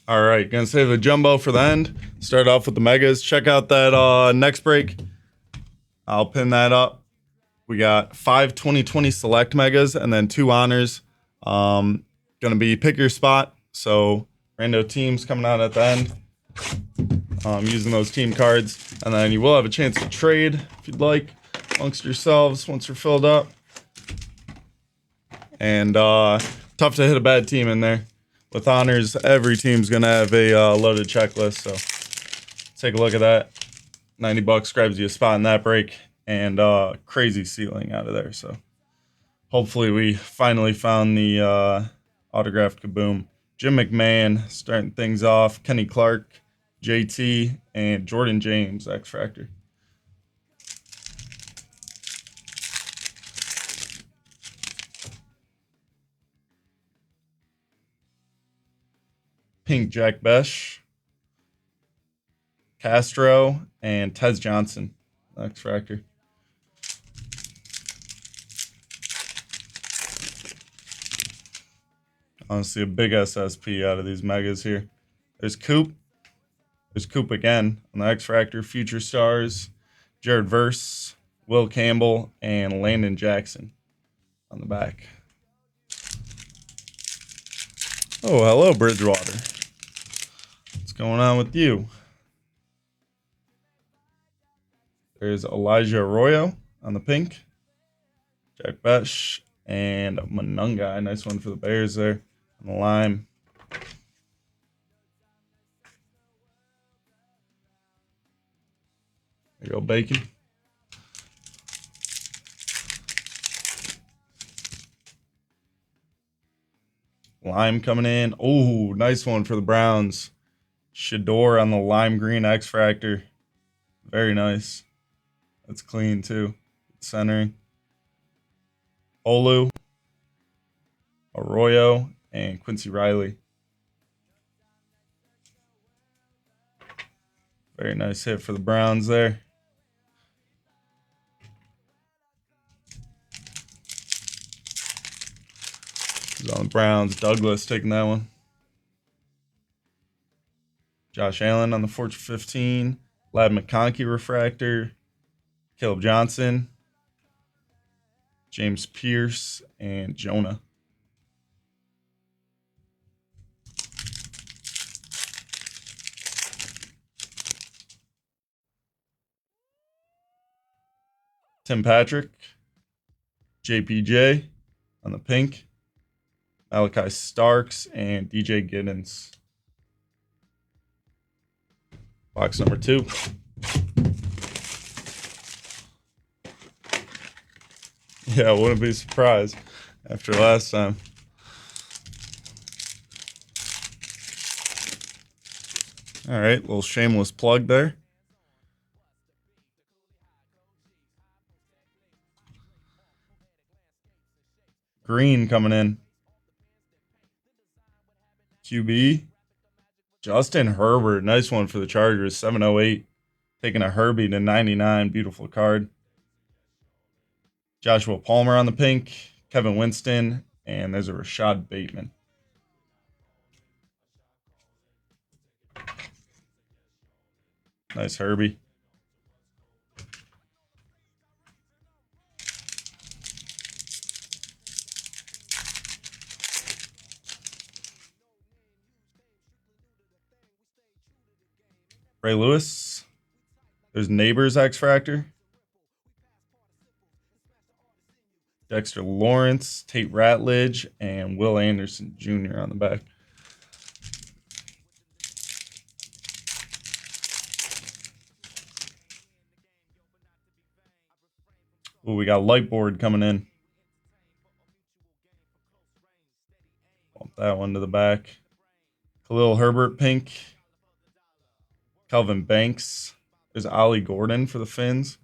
All right, gonna save the jumbo for the end. Start off with the megas. Check out that next break. I'll pin that up. We got 5 2020 select megas and then 2 honors. Gonna be pick your spot. So rando teams coming out at the end. Using those team cards, and then you will have a chance to trade if you'd like amongst yourselves once you're filled up. And tough to hit a bad team in there. With honors, every team's gonna have a loaded checklist. So take a look at that. $90 grabs you a spot in that break, and crazy ceiling out of there. So hopefully we finally found the autographed Kaboom. Jim McMahon starting things off. Kenny Clark, JT, and Jordan James, X Factor. Pink Jack Besh, Castro, and Tez Johnson, X Factor. Honestly, a big SSP out of these megas here. There's Coop. There's Coop again on the X Factor. Future Stars, Jared Verse, Will Campbell, and Landon Jackson on the back. Oh, hello, Bridgewater. What's going on with you? There's Elijah Arroyo on the pink. Jack Besh and Monungai. Nice one for the Bears there on the lime. There you go, Bacon. Lime coming in. Oh, nice one for the Browns. Shador on the lime green X Factor. Very nice. That's clean too. Centering. Olu, Arroyo, and Quincy Riley. Very nice hit for the Browns there. He's on the Browns. Douglas taking that one. Josh Allen on the Fortune 15. Lab McConkey refractor. Caleb Johnson. James Pierce and Jonah. Tim Patrick. JPJ on the pink. Malachi Starks and DJ Giddens. Box number 2. Yeah, I wouldn't be surprised after last time. All right, little shameless plug there. Green coming in. QB. Justin Herbert. Nice one for the Chargers. 708. Taking a Herbie to 99. Beautiful card. Joshua Palmer on the pink. Kevin Winston. And there's a Rashad Bateman. Nice Herbie. Ray Lewis. There's Neighbors X Factor. Dexter Lawrence, Tate Ratledge, and Will Anderson Jr. on the back. Ooh, we got Lightboard coming in. Bump that one to the back. Khalil Herbert pink. Calvin Banks. There's Ollie Gordon for the Finns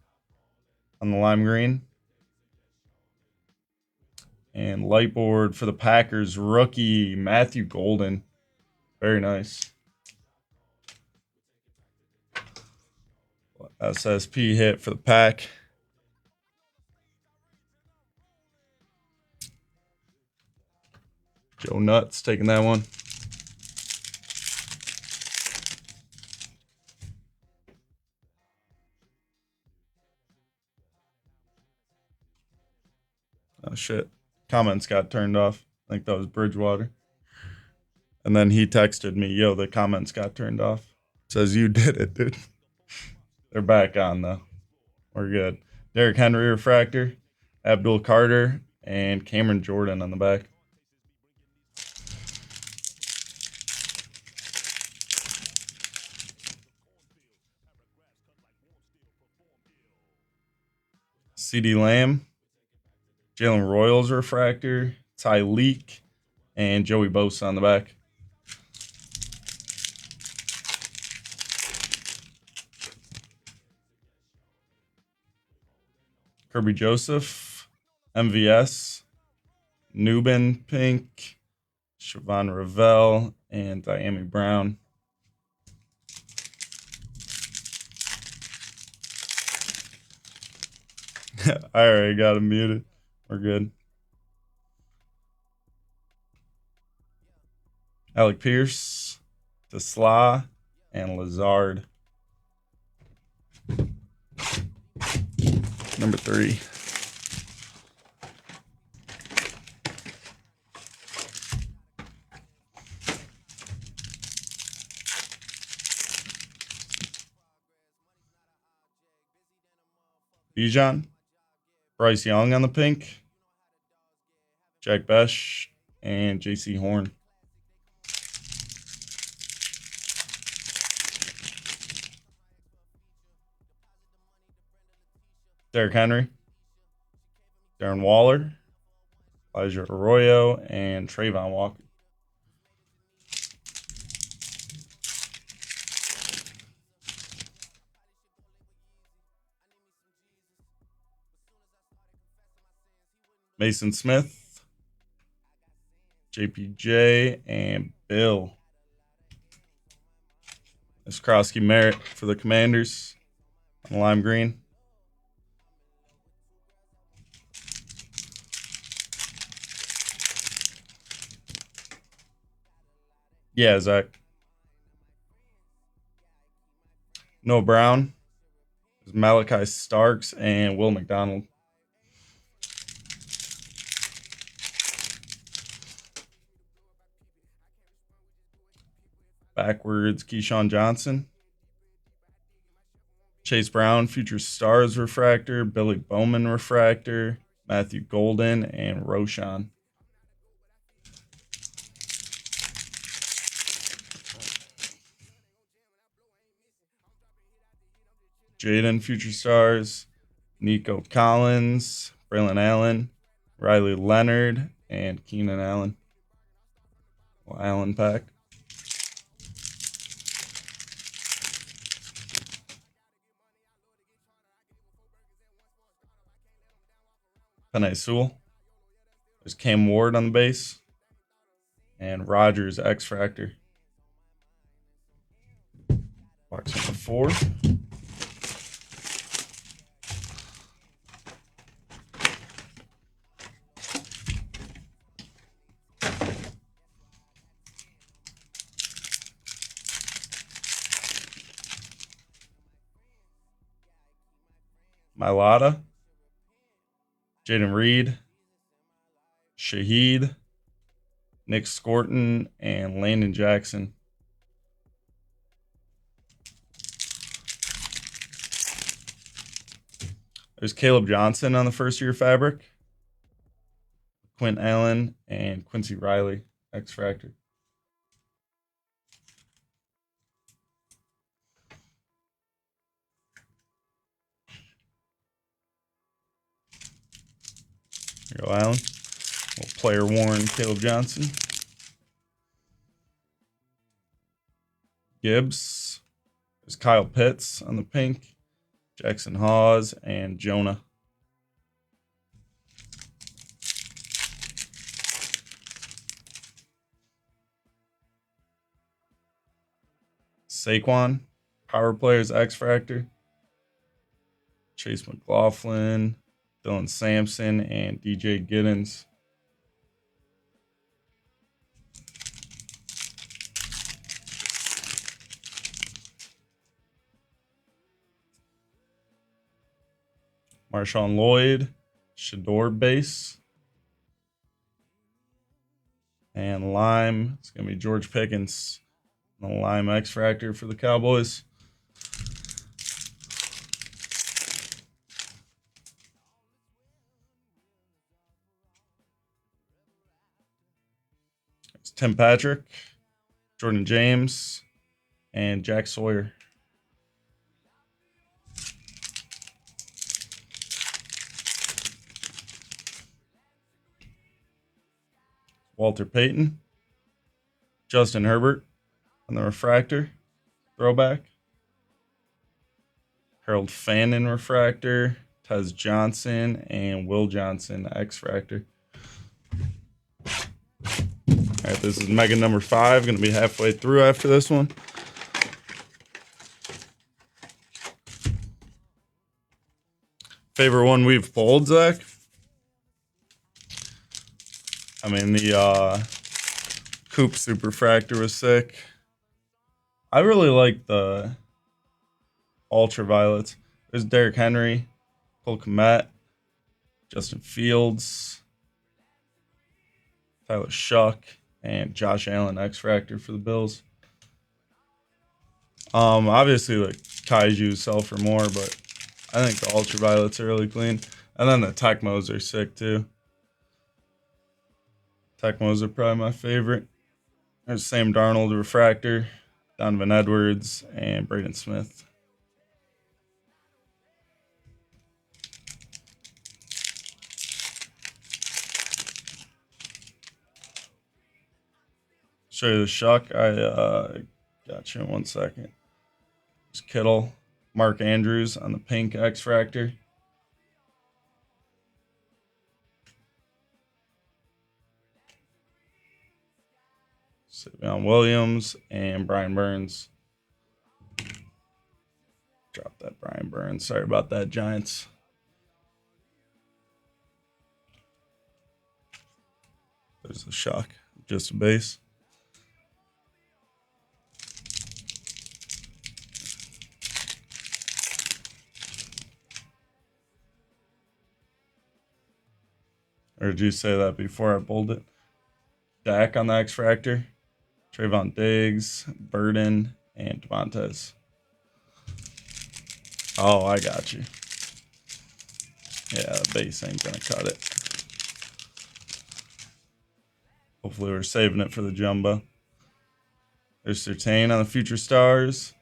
on the lime green. And Lightboard for the Packers, rookie Matthew Golden. Very nice. SSP hit for the Pack. Joe Nuts taking that one. shit. Comments got turned off. I think that was Bridgewater. And then he texted me, yo, the comments got turned off. Says you did it, dude. They're back on though. We're good. Derrick Henry refractor, Abdul Carter, and Cameron Jordan on the back. CeeDee Lamb, Jalen Royals refractor, Tyreek, and Joey Bosa on the back. Kirby Joseph, MVS, Nubin Pink, Siobhan Ravel, and Diami Brown. I already got him muted. We're good. Alec Pierce, Tesla, and Lazard. Number 3. Bijan, Bryce Young on the pink, Jack Besh, and JC Horn. Derrick Henry, Darren Waller, Elijah Arroyo, and Trayvon Walker. Mason Smith, JPJ, and Bill. That's Krosky Merritt for the Commanders on lime green. Yeah, Zach. Noah Brown, Malachi Starks, and Will McDonald. Backwards, Keyshawn Johnson, Chase Brown, Future Stars refractor, Billy Bowman refractor, Matthew Golden, and Roshan. Jaden, Future Stars, Nico Collins, Braylon Allen, Riley Leonard, and Keenan Allen. Allen pack. Penei Sewell. There's Cam Ward on the base. And Rogers X Fractor. Box number 4. Mailata, Jaden Reed, Shaheed, Nick Scorton, and Landon Jackson. There's Caleb Johnson on the first-year fabric, Quint Allen, and Quincy Riley, X-Fractor. Here you go, Allen. Little player worn Caleb Johnson. Gibbs. There's Kyle Pitts on the pink, Jackson Hawes, and Jonah. Saquon, Power Players X Fractor, Chase McLaughlin, Dylan Sampson, and DJ Giddens. Marshawn Lloyd, Shador base, And lime, it's going to be George Pickens. The lime X Fractor for the Cowboys. It's Tim Patrick, Jordan James, and Jack Sawyer. Walter Payton, Justin Herbert on the refractor, throwback. Harold Fannin refractor, Tez Johnson, and Will Johnson X Fractor. All right, this is Mega number 5. Going to be halfway through after this one. Favorite one we've pulled, Zach? I mean, the Coop Superfractor was sick. I really like the Ultraviolets. There's Derrick Henry, Cole Kmet, Justin Fields, Tyler Shuck, and Josh Allen X Fractor for the Bills. Obviously, like Kaiju sell for more, but I think the Ultraviolets are really clean. And then the Tecmos are sick too. Tecmos are probably my favorite. There's Sam Darnold refractor, Donovan Edwards, and Braden Smith. Show you the Shuck. I got you in 1 second. There's Kittle, Mark Andrews on the pink X Fractor. Savion Williams and Brian Burns. Drop that Brian Burns. Sorry about that, Giants. There's the Shuck. Just a base. Or did you say that before I pulled it? Dak on the X Fractor. Trayvon Diggs, Burden, and Devontae. Oh, I got you. Yeah, the base ain't going to cut it. Hopefully we're saving it for the jumbo. There's Surtain on the Future Stars.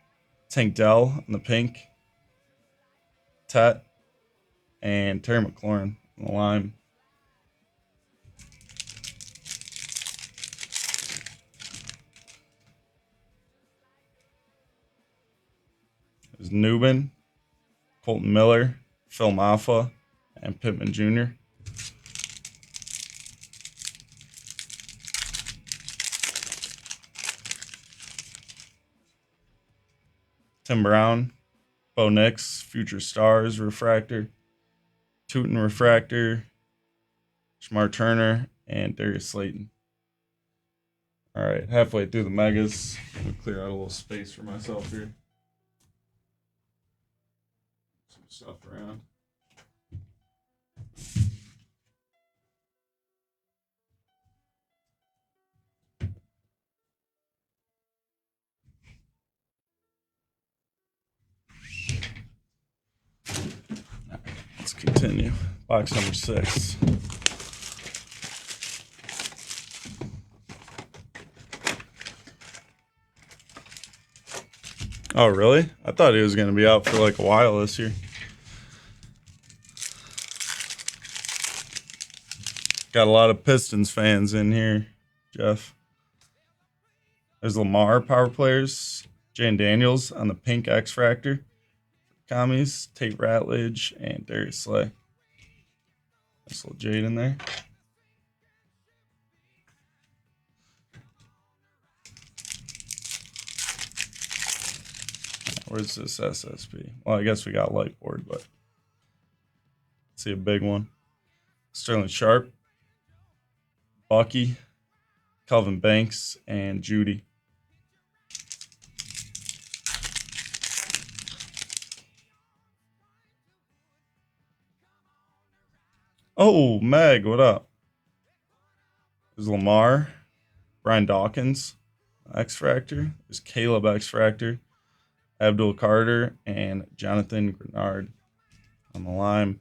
Tank Dell on the pink. Tet. And Terry McLaurin on the lime. There's Newman, Colton Miller, Phil Maffa, and Pittman Jr. Tim Brown, Bo Nix, Future Stars refractor, Tootin refractor, Shamar Turner, and Darius Slayton. All right, halfway through the megas. I'm gonna clear out a little space for myself here. Some stuff around. Let's continue. Box number 6. Oh, really? I thought he was going to be out for like a while this year. Got a lot of Pistons fans in here, Jeff. There's Lamar power players, Jane Daniels on the pink X Fractor, Commies, Tate Ratledge, and Darius Slay. Nice little Jade in there. Where's this SSP? Well, I guess we got Lightboard, but let's see a big one. Sterling Sharp, Bucky, Calvin Banks, and Judy. Oh, Meg, what up? There's Lamar, Brian Dawkins, X Fractor. There's Caleb X Fractor, Abdul Carter, and Jonathan Grenard on the line.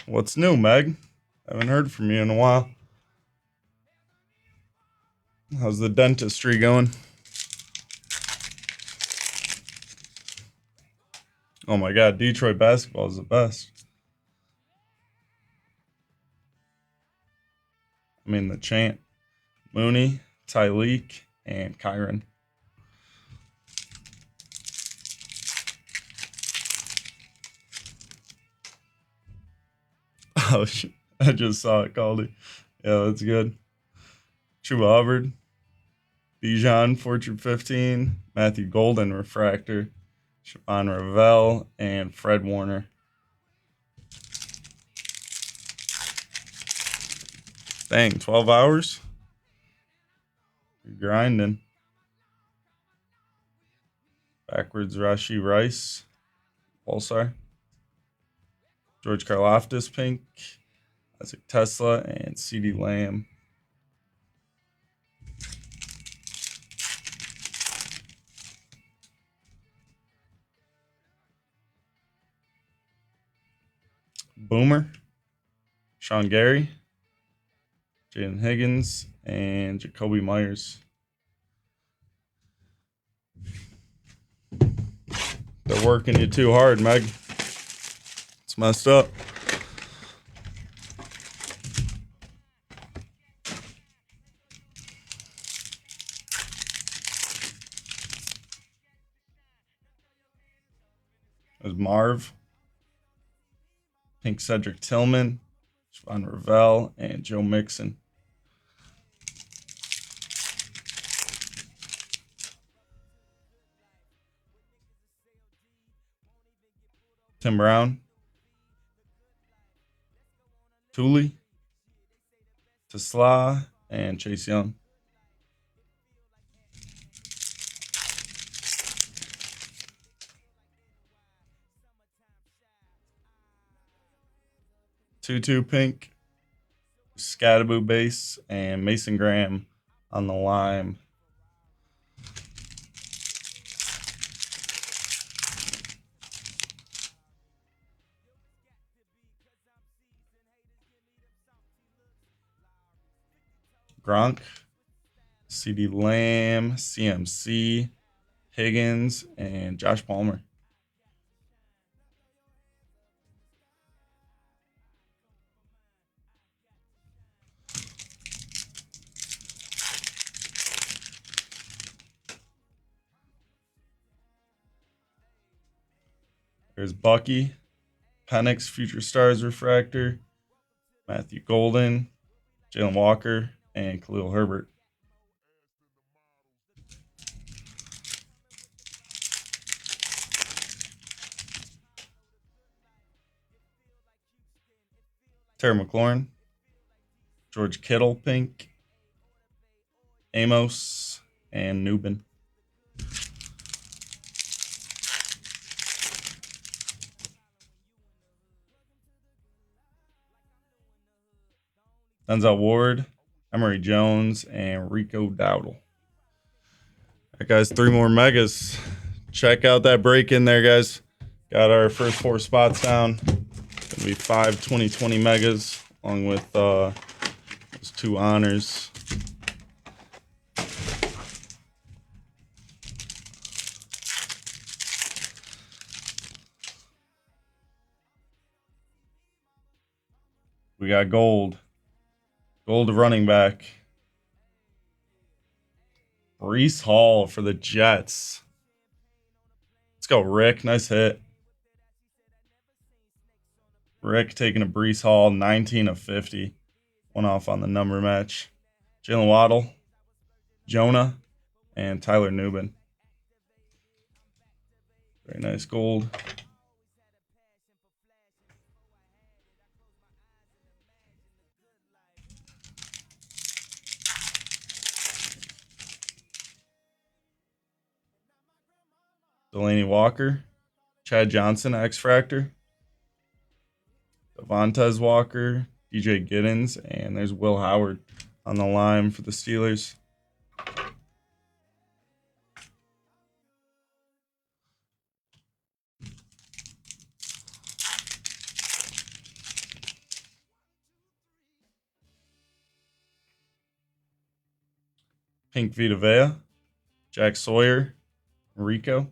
What's new, Meg? Haven't heard from you in a while. How's the dentistry going? Oh my God, Detroit basketball is the best. I mean, the chant. Mooney, Tyleek, and Kyron. Oh, I just saw it, Caldy. Yeah, that's good. Chuba Hubbard, Bijan, Fortune 15, Matthew Golden, Refractor, Siobhan Ravel, and Fred Warner. Dang, 12 hours? You're grinding. Backwards Rashi Rice, Pulsar, George Karlaftis, pink, Isaac Tesla, and CeeDee Lamb. Boomer, Sean Gary, Jaden Higgins, and Jacoby Myers. They're working you too hard, Meg. It's messed up. There's Marv, pink Cedric Tillman, Siobhan Ravel, and Joe Mixon. Tim Brown, Thule, Tesla, and Chase Young. Tutu pink, Scattaboo base, and Mason Graham on the lime. Gronk, CeeDee Lamb, CMC, Higgins, and Josh Palmer. There's Bucky, Penix Future Stars Refractor, Matthew Golden, Jalen Walker, and Khalil Herbert. Terry McLaurin, George Kittle pink, Amos, and Newbin. Denzel Ward, Emory Jones, and Rico Dowdle. All right, guys, 3 more megas. Check out that break in there, guys. Got our first 4 spots down. Gonna be 5 2020 megas, along with those 2 honors. We got gold. Gold running back. Breece Hall for the Jets. Let's go, Rick. Nice hit. Rick taking a Breece Hall, 19 of 50. 1 off on the number match. Jalen Waddle, Jonah, and Tyler Newbin. Very nice gold. Delaney Walker, Chad Johnson, X Fractor, Devontae Walker, DJ Giddens, and there's Will Howard on the lime for the Steelers. Pink Vita Vea, Jack Sawyer, Rico.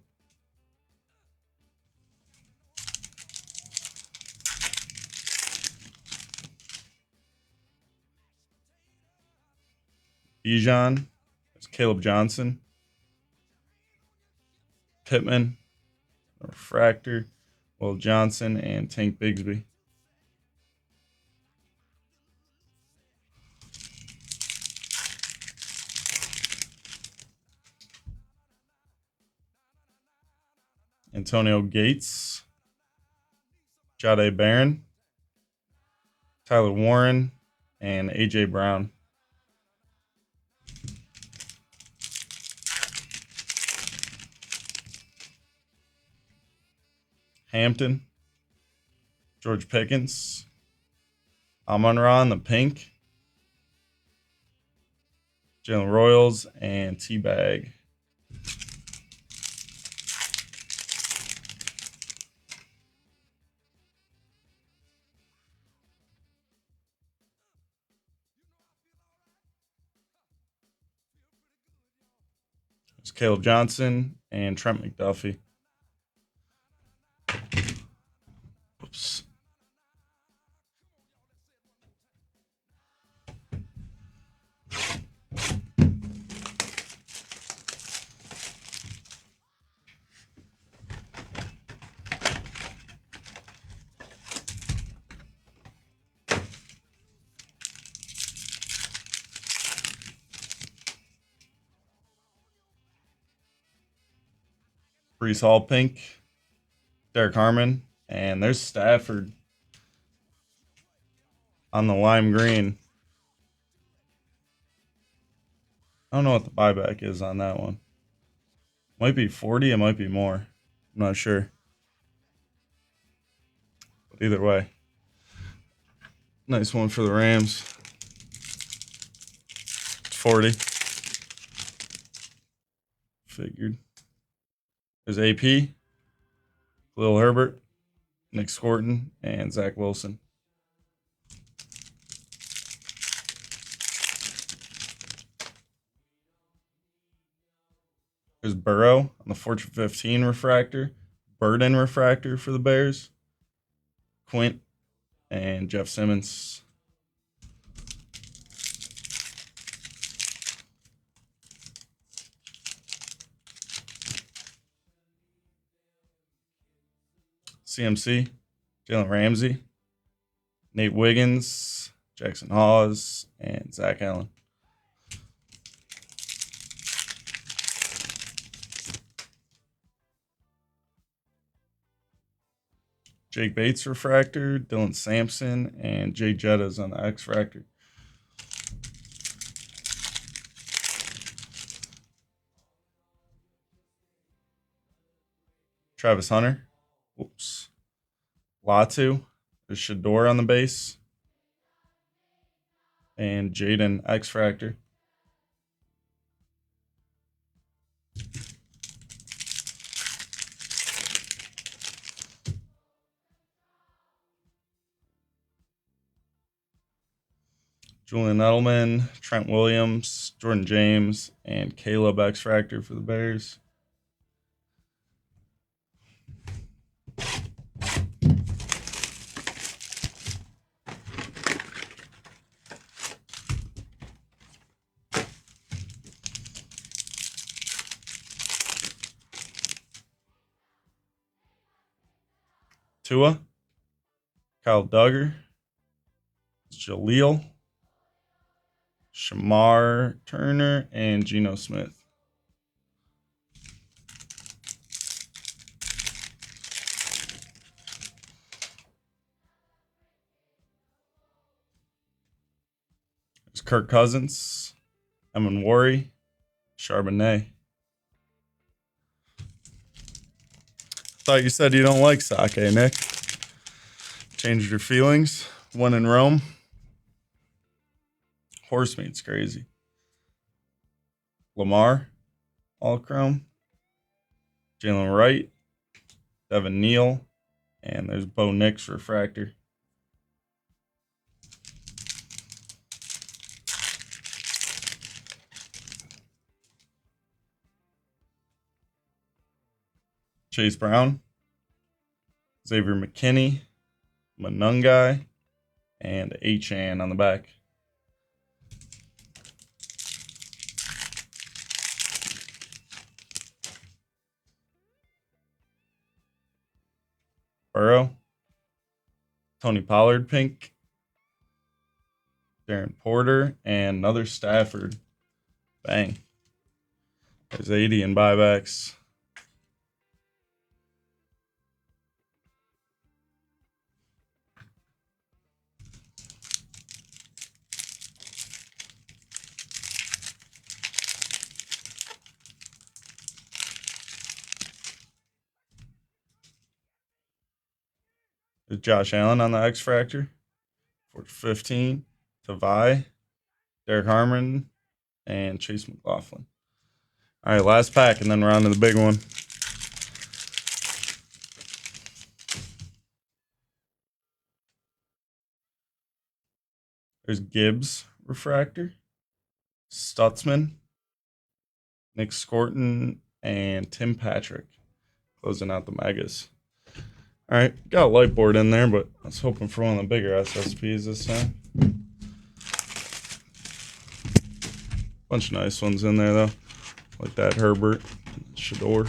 Bijan, that's Caleb Johnson. Pittman, Refractor, Will Johnson, and Tank Bigsby. Antonio Gates, Jahdae Barron, Tyler Warren, and A.J. Brown. Hampton, George Pickens, Amon-Ra in the pink, Jalen Royals, and T-Bag. It's Caleb Johnson and Trent McDuffie. Oops. Breece Hall pink, Derek Harmon, and there's Stafford on the lime green. I don't know what the buyback is on that one. Might be 40, it might be more. I'm not sure. But either way, nice one for the Rams. 40. Figured. There's AP, Khalil Herbert, Nick Scorton, and Zach Wilson. There's Burrow on the Fortune 15 refractor, Burden refractor for the Bears, Quint, and Jeff Simmons. CMC, Jalen Ramsey, Nate Wiggins, Jackson Hawes, and Zach Allen. Jake Bates refractor, Dylan Sampson, and Jay Jettas on the X Fractor. Travis Hunter. Whoops. Latu. There's Shador on the base. And Jaden X Fractor. Julian Edelman, Trent Williams, Jordan James, and Caleb X Fractor for the Bears. Tua, Kyle Duggar, Jaleel, Shamar Turner, and Geno Smith. There's Kirk Cousins, Emin Worry, Charbonnet. Thought you said you don't like sake, Nick. Changed your feelings. One in Rome. horse meat's crazy. Lamar, all chrome. Jalen Wright, Devin Neal, and there's Bo Nix refractor. Chase Brown, Xavier McKinney, Manungai, and Achane on the back. Burrow, Tony Pollard pink, Darren Porter, and another Stafford. Bang. There's 80 in buybacks. There's Josh Allen on the X Fractor. 4/15. Tavai, Derek Harmon, and Chase McLaughlin. All right, last pack, and then we're on to the big one. There's Gibbs refractor, Stutzman, Nick Scorton, and Tim Patrick closing out the megas. All right, got a light board in there, but I was hoping for one of the bigger SSPs this time. Bunch of nice ones in there, though, like that Herbert, Shador.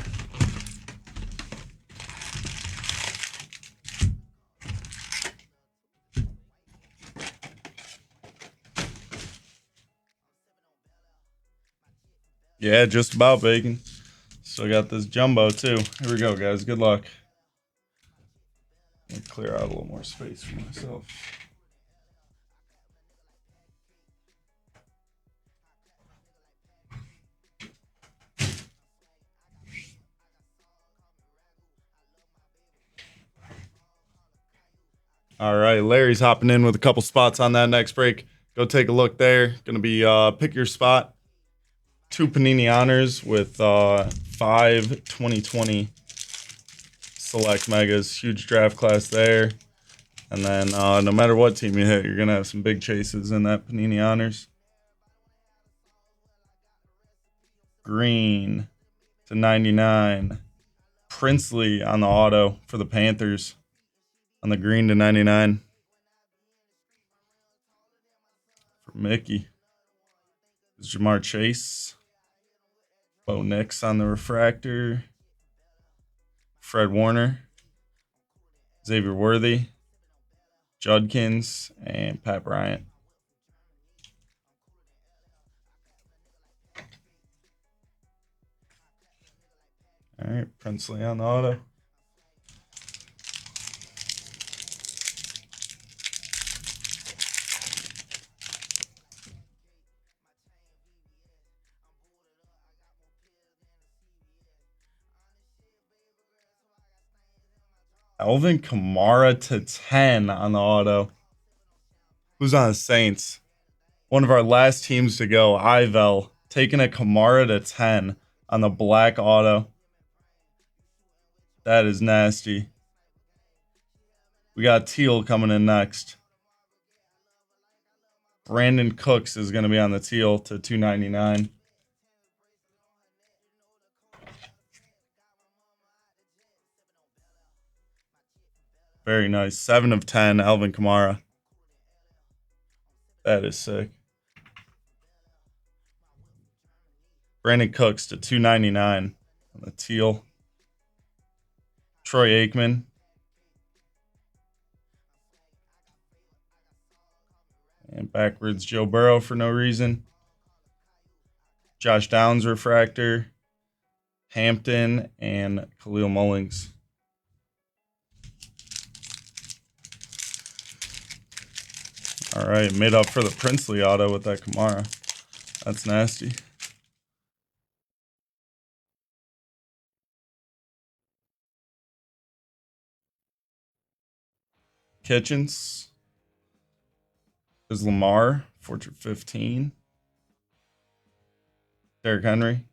Yeah, just about, Bacon. Still got this jumbo, too. Here we go, guys. Good luck. Let me clear out a little more space for myself. All right, Larry's hopping in with a couple spots on that next break. Go take a look there. Going to be pick your spot. 2 Panini Honors with 5 2020 Select Megas. Huge draft class there. And then no matter what team you hit, you're going to have some big chases in that Panini Honors. Green to 99. Princely on the auto for the Panthers. On the green to 99. For Mickey. It's Jamar Chase. Bo Nix on the refractor. Fred Warner. Xavier Worthy. Judkins. And Pat Bryant. All right, Princely on the auto. Alvin Kamara to 10 on the auto. Who's on the Saints? One of our last teams to go, Ivel, taking a Kamara to 10 on the black auto. That is nasty. We got Teal coming in next. Brandon Cooks is going to be on the Teal to 299. Very nice. 7 of 10, Alvin Kamara. That is sick. Brandon Cooks to 299 on the Teal. Troy Aikman. And backwards Joe Burrow for no reason. Josh Downs refractor. Hampton and Khalil Mullings. All right, made up for the Princely auto with that Kamara. That's nasty. Kitchens. Is Lamar Fortune 15. Derrick Henry,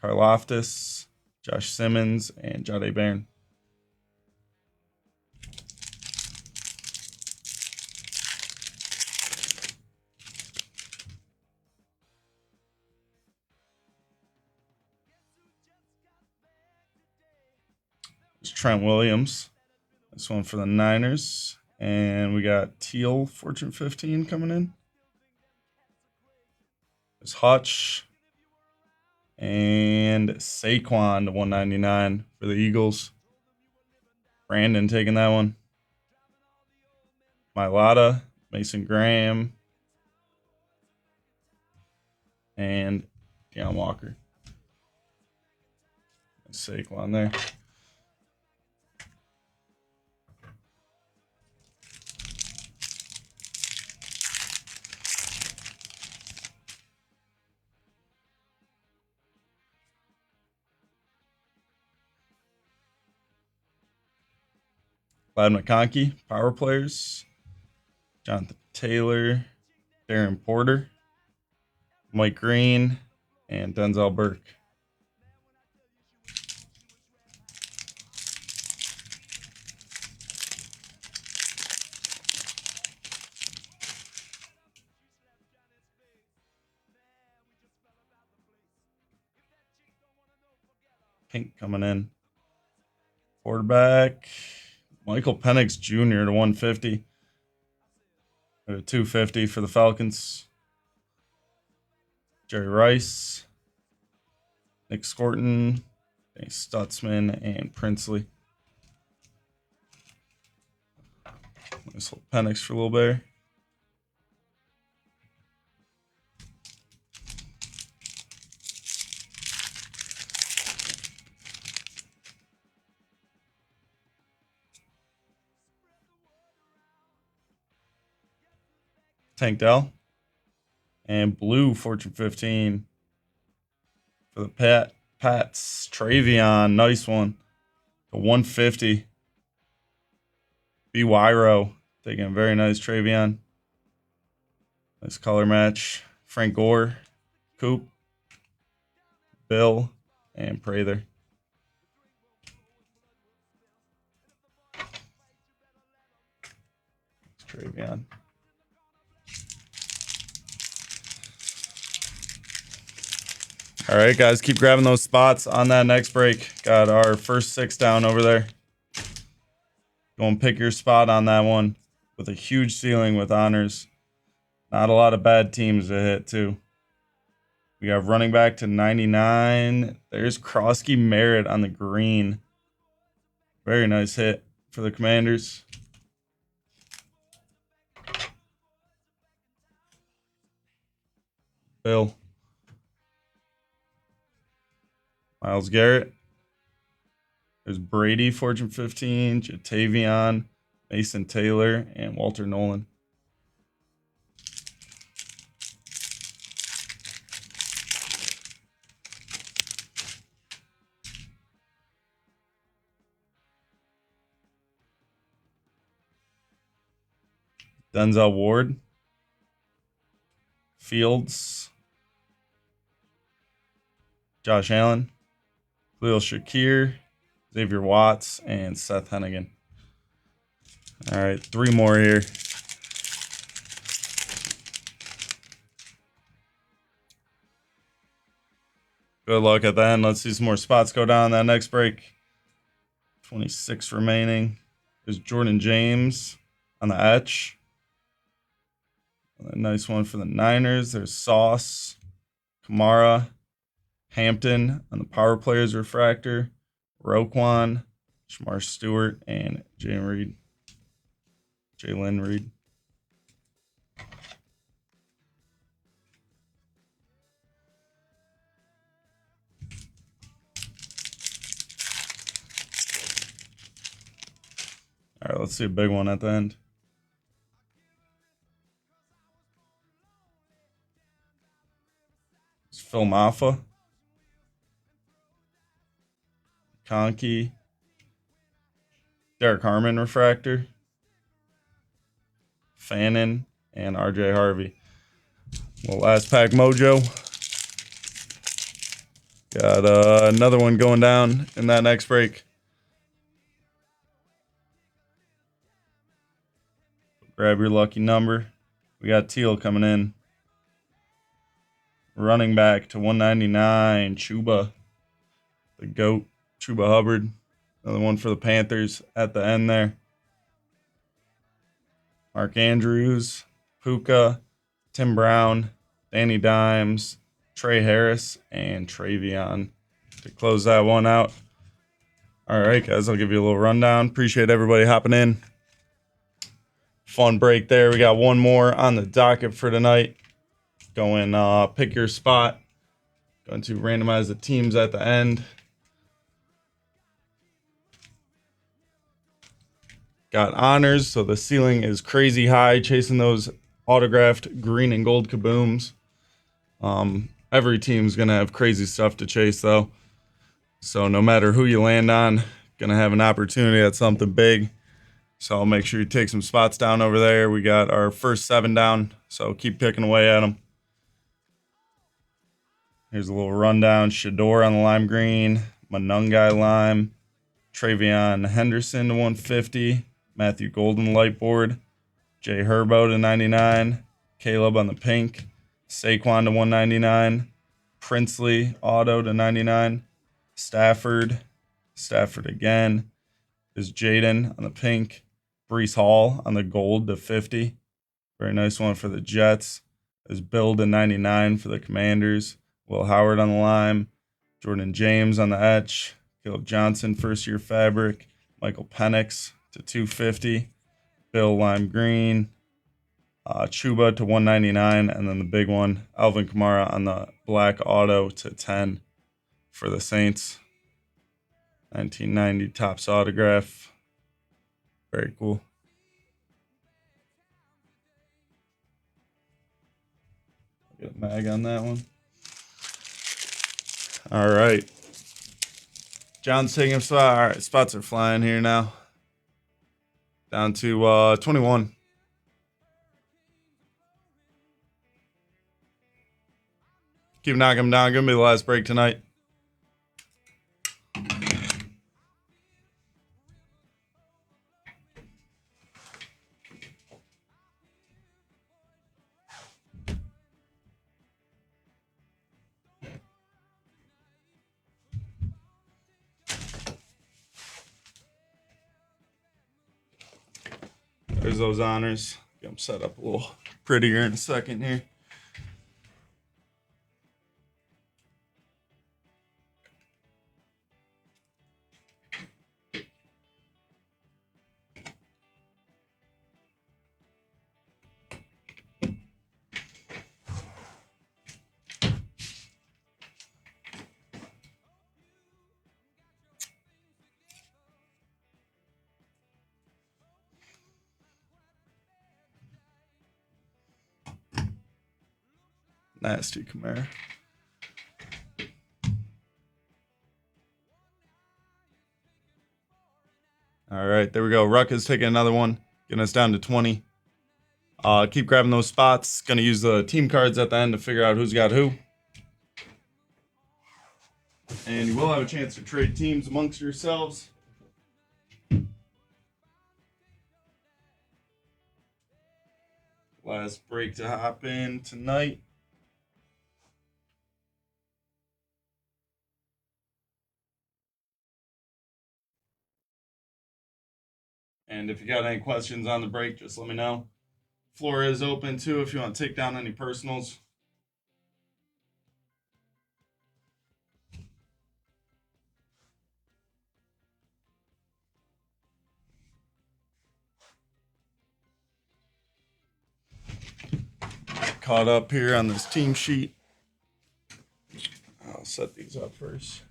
Karlaftis, Josh Simmons, and Jahdae Barron. There's Trent Williams. This one for the Niners. And we got Teal Fortune 15 coming in. There's Hutch. And Saquon to 199 for the Eagles. Brandon taking that one. Mailata, Mason Graham, and Deion Walker. Saquon there. Vlad McConkey, power players. Jonathan Taylor, Darren Porter, Mike Green, and Denzel Burke. Pink coming in. Quarterback, Michael Penix Jr. to 150. 250 for the Falcons. Jerry Rice, Nick Scorton, Danny Stutzman, and Princely. Nice little Penix for a little bit. Tank Dell. And blue Fortune 15 for the Pats. Travion, nice one. To 150. B. Wyro, taking a very nice Travion. Nice color match. Frank Gore, Coop, Bill, and Prather. Travion. All right, guys, keep grabbing those spots on that next break. Got our first 6 down over there. Go and pick your spot on that one with a huge ceiling with honors. Not a lot of bad teams to hit, too. We have running back to 99. There's Krosky Merritt on the green. Very nice hit for the Commanders. Bill. Myles Garrett. There's Brady, Fortune 15, Jatavion, Mason Taylor, and Walter Nolan. Denzel Ward. Fields. Josh Allen. Khalil Shakir. Xavier Watts, and Seth Hennigan. All right, 3 more here. Good luck at the end. Let's see some more spots go down that next break. 26 remaining. There's Jordan James on the etch. A nice one for the Niners. There's Sauce, Kamara, Hampton on the power players refractor. Roquan, Shamar Stewart, and Jalen Reed. All right, let's see a big one at the end. It's Phil Maffa. Conkey. Derek Harmon refractor. Fannin and RJ Harvey. Well, last pack mojo. Got another one going down in that next break. Grab your lucky number. We got teal coming in. Running back to 199, Chuba. The GOAT, Chuba Hubbard. Another one for the Panthers at the end there. Mark Andrews, Puka, Tim Brown, Danny Dimes, Trey Harris, and Travion to close that one out. All right, guys, I'll give you a little rundown. Appreciate everybody hopping in. Fun break there. We got one more on the docket for tonight. Going pick your spot. Going to randomize the teams at the end. Got honors, so the ceiling is crazy high, chasing those autographed green and gold kabooms. Every team's going to have crazy stuff to chase, though. So no matter who you land on, going to have an opportunity at something big. So I'll make sure you take some spots down over there. We got our first 7 down, so keep picking away at them. Here's a little rundown. Shador on the lime green, Manungai lime, Travion Henderson to 150, Matthew Golden light board, Jay Herbo to 99, Caleb on the pink, Saquon to 199, Princely auto to 99, Stafford again, is Jaden on the pink, Breece Hall on the gold to 50, very nice one for the Jets, is Bill to 99 for the Commanders, Will Howard on the lime, Jordan James on the etch, Caleb Johnson first year fabric, Michael Penix to 250, Bill lime green, Chuba to 199, and then the big one, Alvin Kamara on the black auto to 10 for the Saints. 1990 Topps autograph. Very cool. Get a mag on that one. All right. John's taking a spot. All right, spots are flying here now. Down to 21. Keep knocking them down. Gonna be the last break tonight. There's those honors. Get them set up a little prettier in a second here. Nasty Kamara. All right, there we go. Ruck is taking another one, getting us down to 20. Keep grabbing those spots. Going to use the team cards at the end to figure out who's got who. And you will have a chance to trade teams amongst yourselves. Last break to hop in tonight. And if you got any questions on the break, just let me know. Floor is open too if you want to take down any personals. Caught up here on this team sheet. I'll set these up first.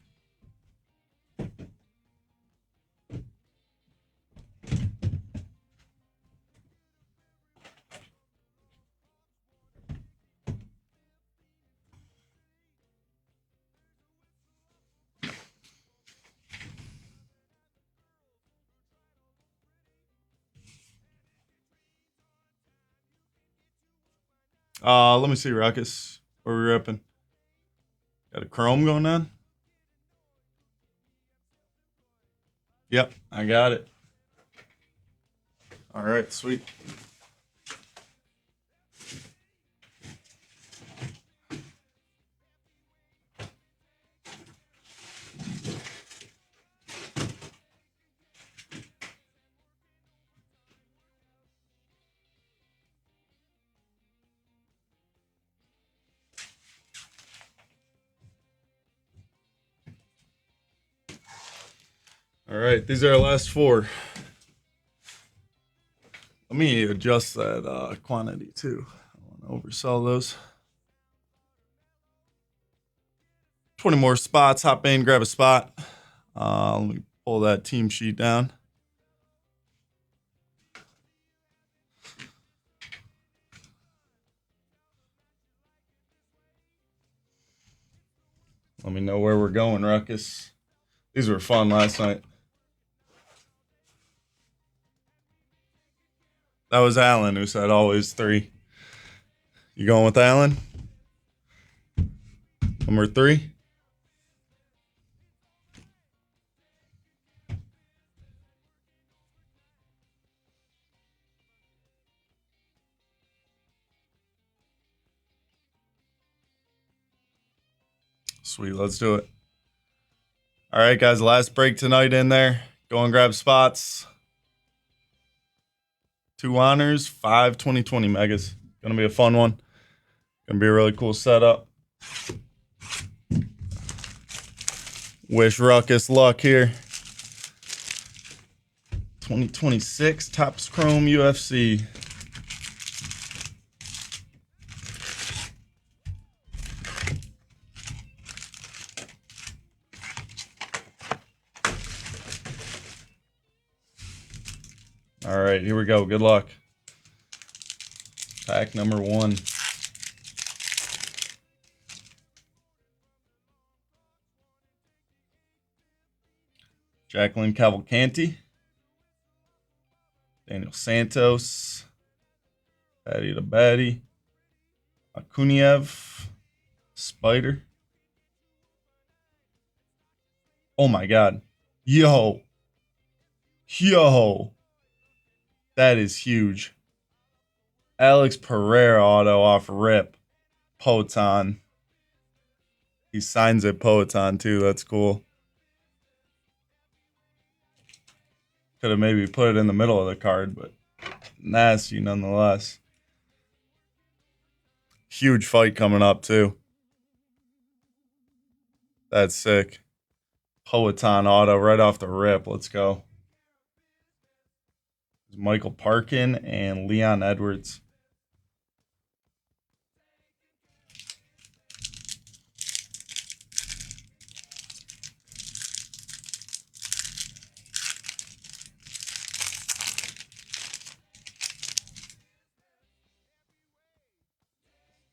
Let me see, Ruckus. Where we ripping? Got a Chrome going on? Yep, I got it. All right, sweet. All right, these are our last four. Let me adjust that quantity too. I don't want to oversell those. 20 more spots. Hop in, grab a spot. Let me pull that team sheet down. Let me know where we're going, Ruckus. These were fun last night. That was Alan who said always 3. You going with Alan? Number 3? Sweet, let's do it. All right, guys, last break tonight in there. Go and grab spots. 2 honors, 5 2020 megas. Gonna be a fun one. Gonna be a really cool setup. Wish Ruckus luck here. 2026 Topps Chrome UFC. All right, here we go. Good luck. Pack number 1. Jacqueline Cavalcanti. Daniel Santos. Patty to Batty. Akuniev. Spider. Oh my God. Yo. That is huge. Alex Pereira auto off rip. Poton. He signs it Poton too. That's cool. Could have maybe put it in the middle of the card, but nasty nonetheless. Huge fight coming up too. That's sick. Poton auto right off the rip. Let's go. Michael Parkin and Leon Edwards.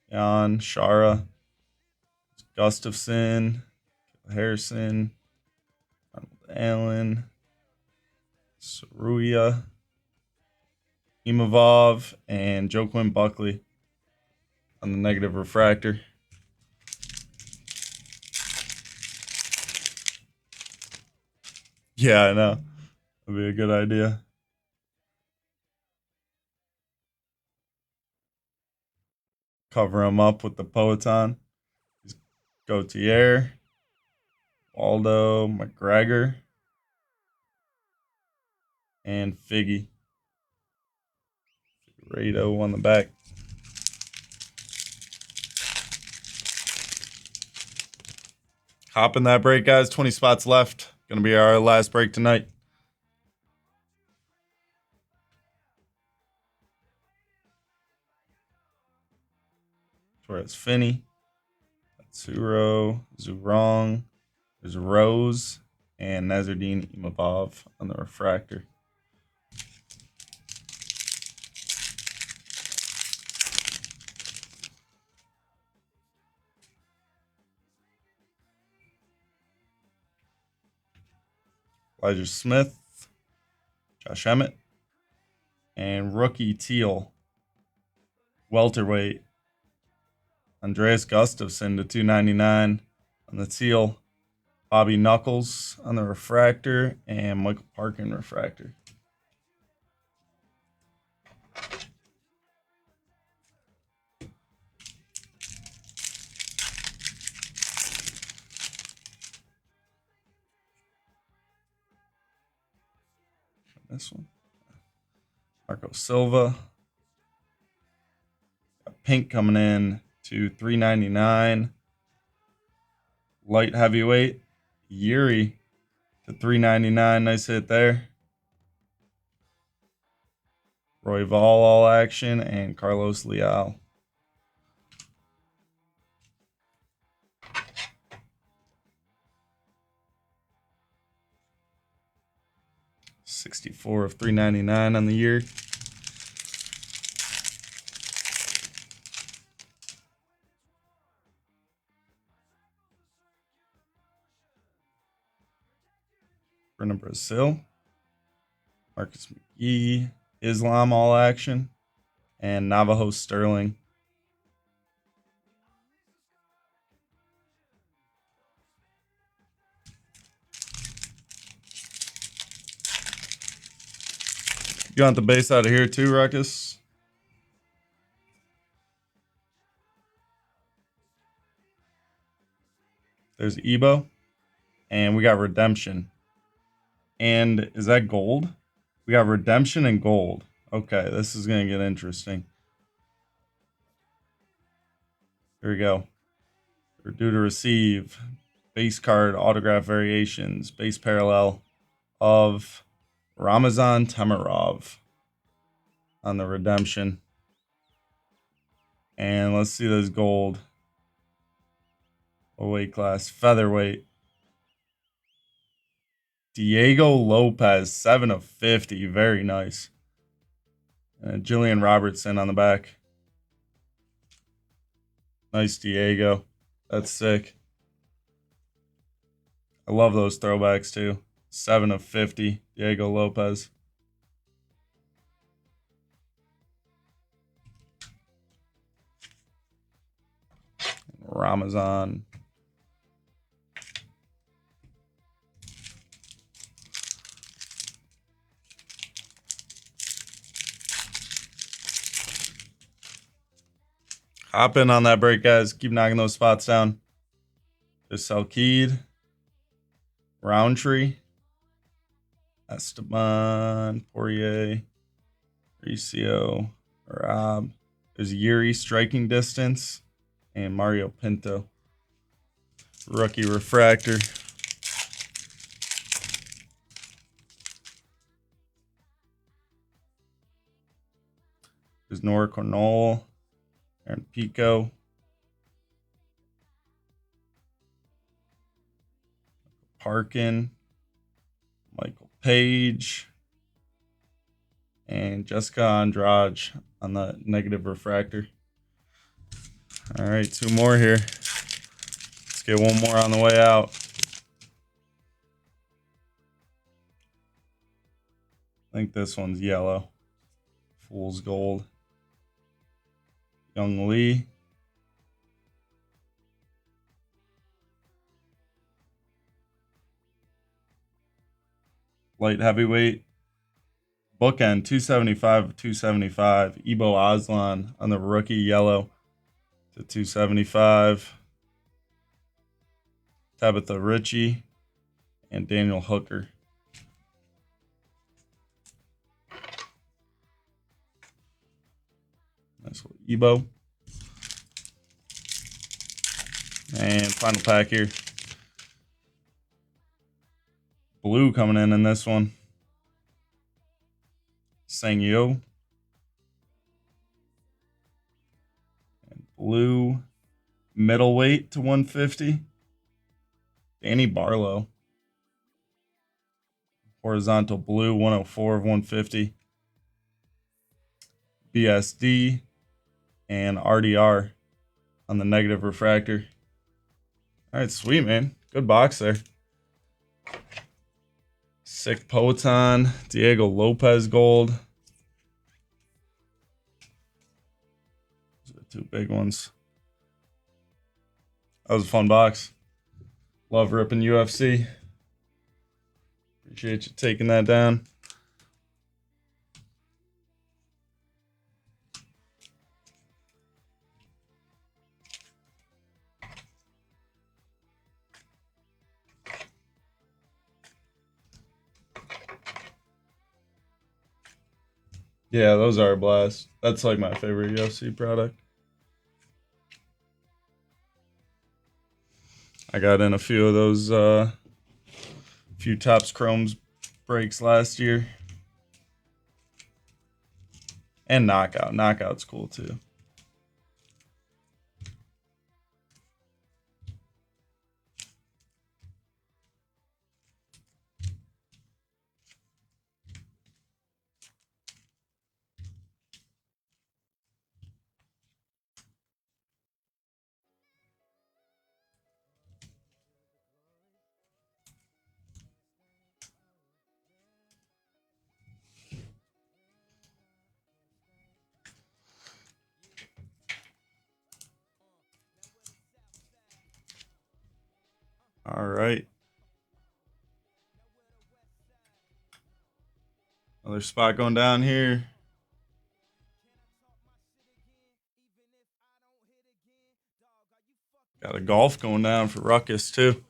Jan, Shara, Gustafson, Harrison, Allen, Saruya, Imavov, and Joaquin Buckley on the negative refractor. Yeah, I know. That'd be a good idea. Cover him up with the Poton. Gautier, Waldo, McGregor, and Figgy. Rado on the back. Hop in that break, guys. 20 spots left. Gonna be our last break tonight. Torres Finney, Tsuro, Zurong, there's Rose, and Nazardine Imavov on the refractor. Elijah Smith, Josh Emmett, and rookie Teal, welterweight, Andreas Gustafsson to 299 on the teal. Bobby Knuckles on the refractor, and Michael Parkin refractor. This one. Marco Silva. Got pink coming in to 399. Light heavyweight. Yuri to 399. Nice hit there. Roy Vall all action, and Carlos Leal. $64 of $399 on the year. Brenda Brazil. Marcus McGee. Islam all action. And Navajo Sterling. You want the base out of here too, Ruckus? There's Ebo. And we got Redemption. And is that gold? We got Redemption and gold. Okay, this is going to get interesting. Here we go. We're due to receive base card autograph variations, base parallel of Ramazan Tamarov on the Redemption. And let's see this gold. What weight class? Featherweight. Diego Lopez, 7 of 50. Very nice. And Jillian Robertson on the back. Nice Diego. That's sick. I love those throwbacks too. 7 of 50. Diego Lopez. Ramazan. Hop in on that break, guys. Keep knocking those spots down. There's Salkeed. Roundtree. Esteban. Poirier. Ricio. Rob. There's Yuri striking distance. And Mario Pinto. Rookie refractor. There's Nora Cornell. Aaron Pico. Parkin. Michael Page. And Jessica Andrade on the negative refractor. All right, 2 more here. Let's get 1 more on the way out. I think this one's yellow. Fool's gold. Young Lee. Light heavyweight. Bookend, 275 of 275. Ebo Aslan on the rookie yellow to 275. Tabitha Ritchie and Daniel Hooker. Nice little Ebo. And final pack here. Blue coming in this one. Sangyo. And blue middleweight to 150. Danny Barlow. Horizontal blue 104 of 150. BSD and RDR on the negative refractor. All right, sweet, man. Good box there. Sick Poetan, Diego Lopez gold. Those are the 2 big ones. That was a fun box. Love ripping UFC. Appreciate you taking that down. Yeah, those are a blast. That's like my favorite UFC product. I got in a few of those, few Topps Chromes breaks last year. And Knockout. Knockout's cool too. All right. Another spot going down here. Got a golf going down for Ruckus too.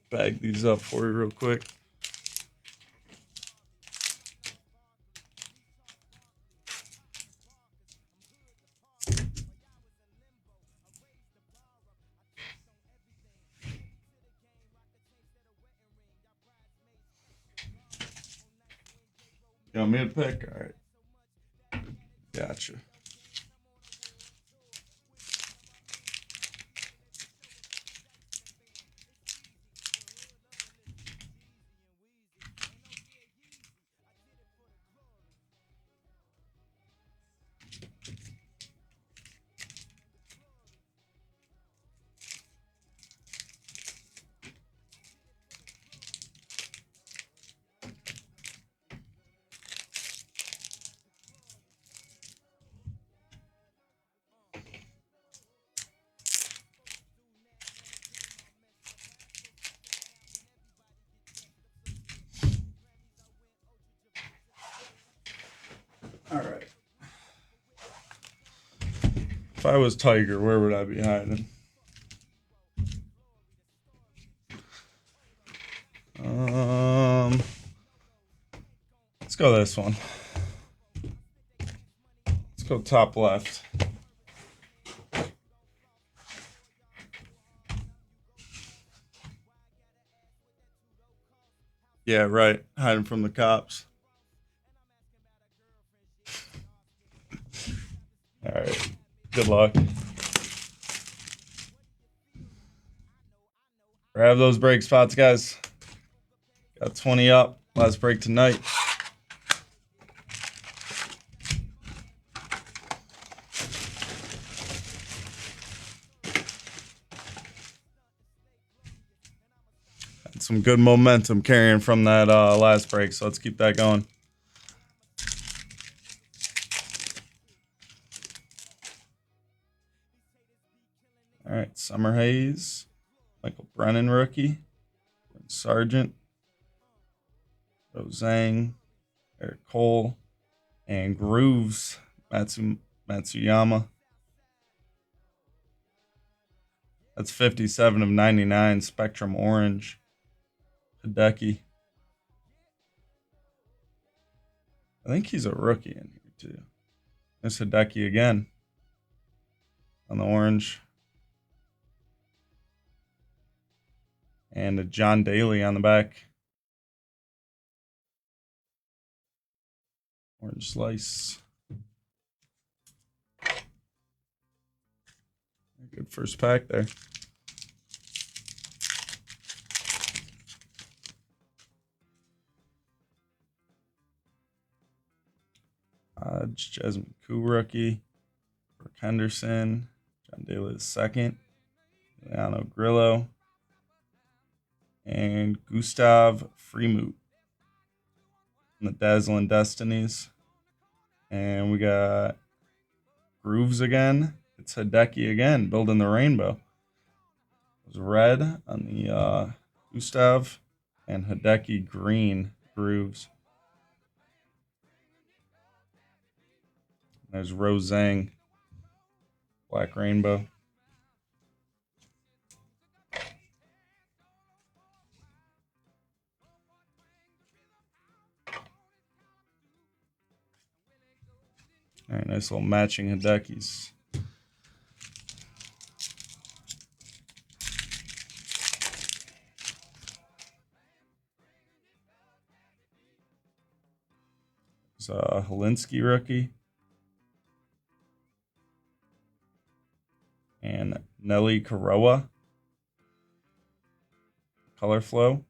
Bag these up for you real quick. You want me to pick? All right. Gotcha. All right. If I was Tiger, where would I be hiding? Let's go this one. Let's go top left. Yeah, right. Hiding from the cops. All right. Good luck. Grab those break spots, guys. Got 20 up. Last break tonight. Had some good momentum carrying from that last break, so let's keep that going. All right, Summer Hayes, Michael Brennan rookie, Sargent, Rosang, Eric Cole, and Grooves, Matsuyama. That's 57 of 99, Spectrum Orange, Hideki. I think he's a rookie in here too. There's Hideki again on the orange. And a John Daly on the back. Orange slice. Good first pack there. Jasmine Koo rookie. Brooke Henderson. John Daly is second. Leano Grillo. and Gustav Freemuth in the Dazzling Destinies. And we got Grooves again. It's Hideki again, building the rainbow. It was red on the Gustav and Hideki green Grooves. There's Rose Zhang, black rainbow. All right, nice little matching Hidekis. It's a Holinsky rookie. And Nelly Karoa. Color Flow.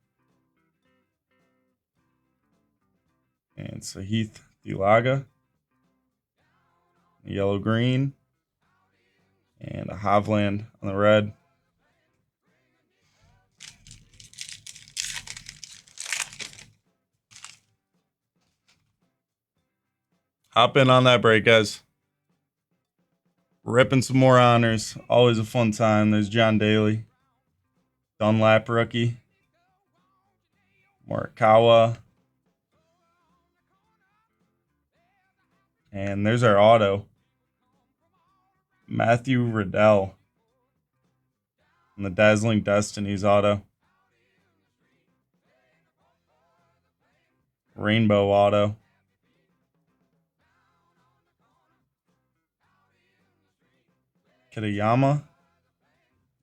And Sahith Thilaga. Yellow green. And a Hovland on the red. Hop in on that break, guys. Ripping some more honors. Always a fun time. There's John Daly. Dunlap rookie. Morikawa. And there's our auto. Matthew Riddell. And the Dazzling Destinies auto. Rainbow auto. Kitayama,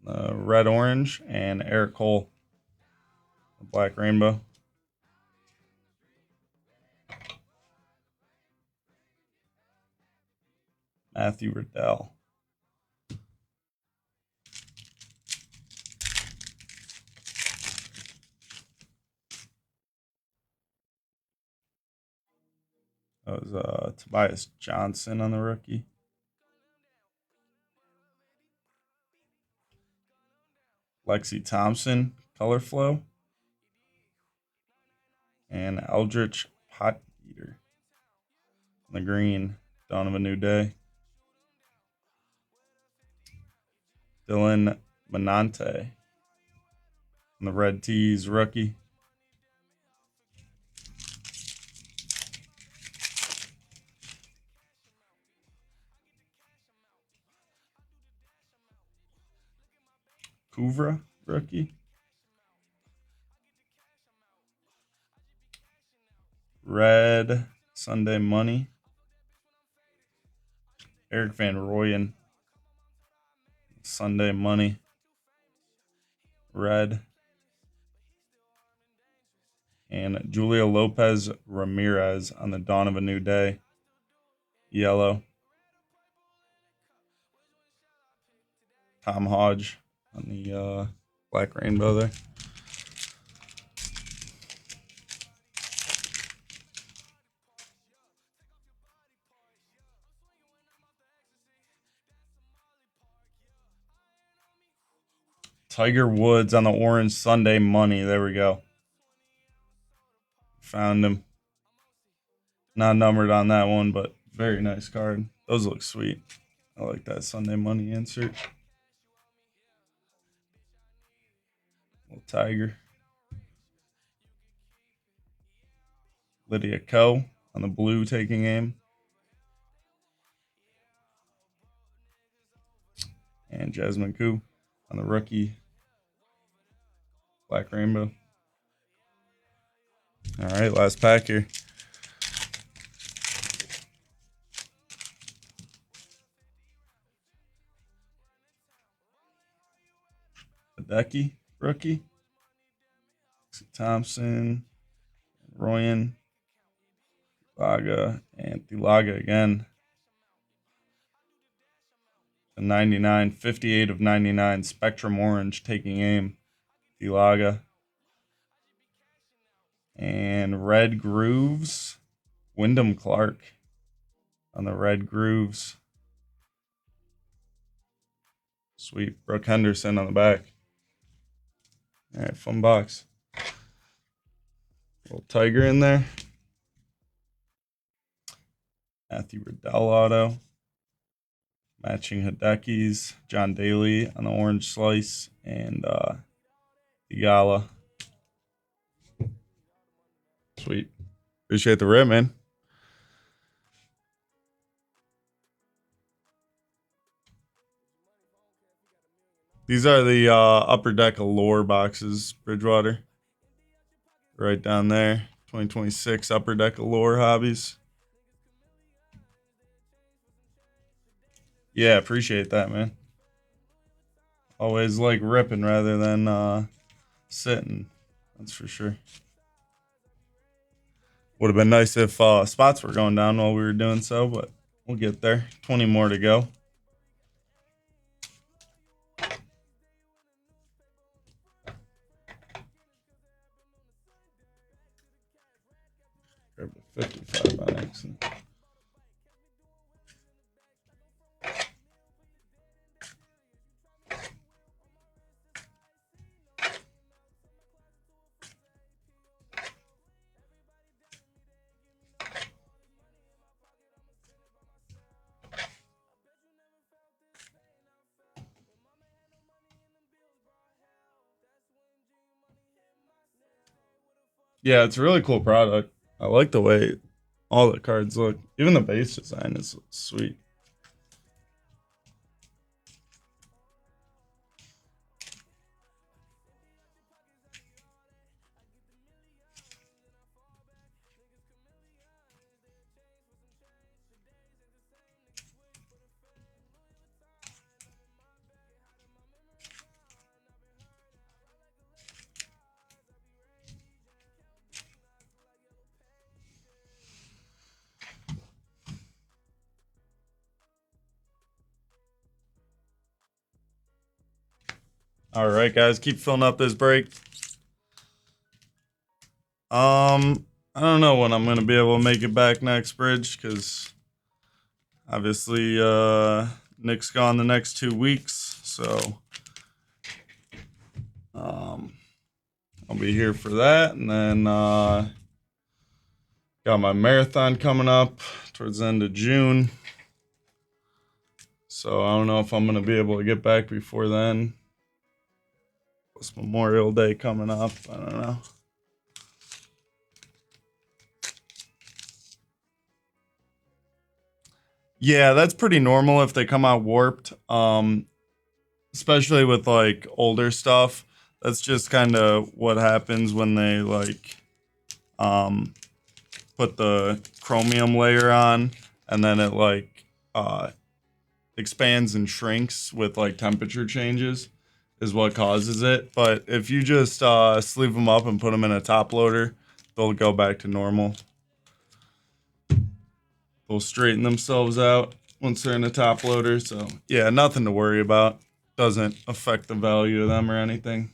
red orange, and Eric Cole, the black rainbow. Matthew Riddell. That was Tobias Johnson on the rookie. Lexi Thompson, Color Flow. And Eldritch Pot Eater. On the green, Dawn of a New Day. Dylan Manante. On the red tees, rookie. Kuvra, rookie. Red Sunday Money. Eric Van Rooyen. Sunday Money. Red. And Julia Lopez Ramirez on the Dawn of a New Day. Yellow. Tom Hodge on the black rainbow there. Tiger Woods on the orange Sunday Money. There we go. Found him. Not numbered on that one, but very nice card. Those look sweet. I like that Sunday Money insert. Little Tiger. Lydia Ko on the blue taking aim. And Jasmine Koo on the rookie black rainbow. All right, last pack here. Hideki, rookie. Thompson, Rooyen, Thilaga, and Thilaga again. The 99, 58 of 99, Spectrum Orange taking aim. Thilaga. And red grooves, Wyndham Clark on the red grooves. Sweet. Brooke Henderson on the back. All right, fun box. Little Tiger in there. Matthew Riddell auto. Matching Hideki's. John Daly on the orange slice. And Igala. Sweet. Appreciate the rip, man. These are the Upper Deck Allure boxes, Bridgewater. Right down there. 2026 Upper Deck Allure hobbies. Yeah, appreciate that, man. Always like ripping rather than sitting. That's for sure. Would have been nice if spots were going down while we were doing so, but we'll get there. 20 more to go. Grab the 55 on accident. Yeah, it's a really cool product. I like the way all the cards look. Even the base design is sweet. All right, guys, keep filling up this break. I don't know when I'm gonna be able to make it back next, Bridge, because obviously Nick's gone the next 2 weeks, so I'll be here for that, and then got my marathon coming up towards the end of June, so I don't know if I'm gonna be able to get back before then. Plus Memorial Day coming up, I don't know. Yeah, that's pretty normal if they come out warped. Especially with like older stuff. That's just kind of what happens when they like put the chromium layer on and then it like expands and shrinks with like temperature changes is what causes it. But if you just sleeve them up and put them in a top loader, they'll go back to normal. They'll straighten themselves out once they're in a top loader. So yeah, nothing to worry about. Doesn't affect the value of them or anything.